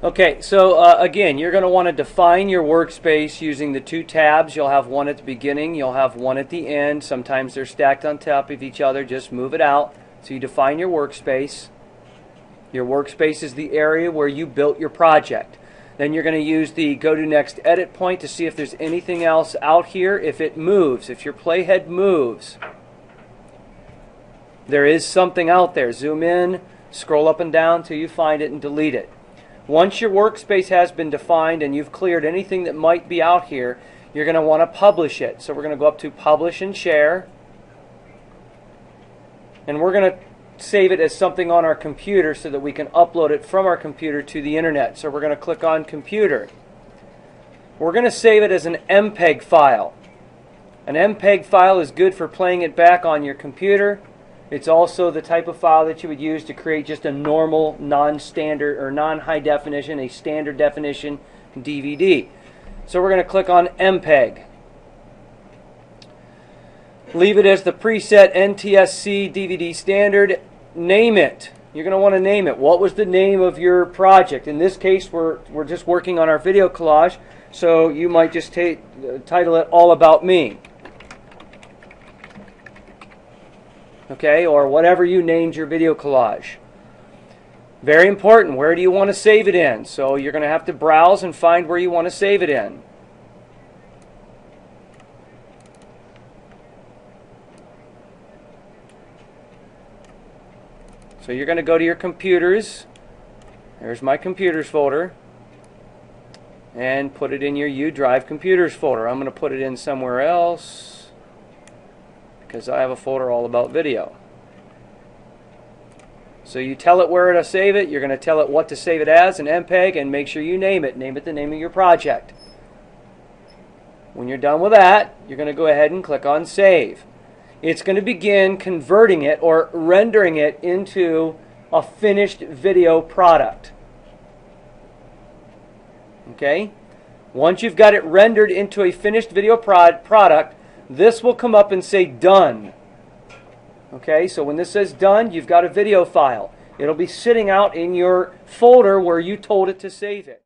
Okay, so again, you're going to want to define your workspace using the two tabs. You'll have one at the beginning, you'll have one at the end. Sometimes they're stacked on top of each other. Just move it out. So you define your workspace. Your workspace is the area where you built your project. Then you're going to use the go to next edit point to see if there's anything else out here. If it moves, if your playhead moves, there is something out there. Zoom in, scroll up and down till you find it and delete it. Once your workspace has been defined and you've cleared anything that might be out here, you're going to want to publish it. So we're going to go up to Publish and Share. And we're going to save it as something on our computer so that we can upload it from our computer to the internet. So we're going to click on Computer. We're going to save it as an MPEG file. An MPEG file is good for playing it back on your computer. It's also the type of file that you would use to create just a normal, non-standard or non-high definition, a standard definition DVD. So we're going to click on MPEG. Leave it as the preset NTSC DVD standard. Name it. You're going to want to name it. What was the name of your project? In this case, we're just working on our video collage, so you might just title it All About Me. Okay, or whatever you named your video collage. Very important, where do you want to save it in? So you're going to have to browse and find where you want to save it in. So you're going to go to your computers. There's my computers folder. And put it in your U Drive computers folder. I'm going to put it in somewhere else, because I have a folder all about video. So you tell it where to save it. You're going to tell it what to save it as, an MPEG, and make sure you name it. Name it the name of your project. When you're done with that, you're going to go ahead and click on Save. It's going to begin converting it or rendering it into a finished video product. Okay? Once you've got it rendered into a finished video product, this will come up and say Done. Okay, so when this says Done, you've got a video file. It'll be sitting out in your folder where you told it to save it.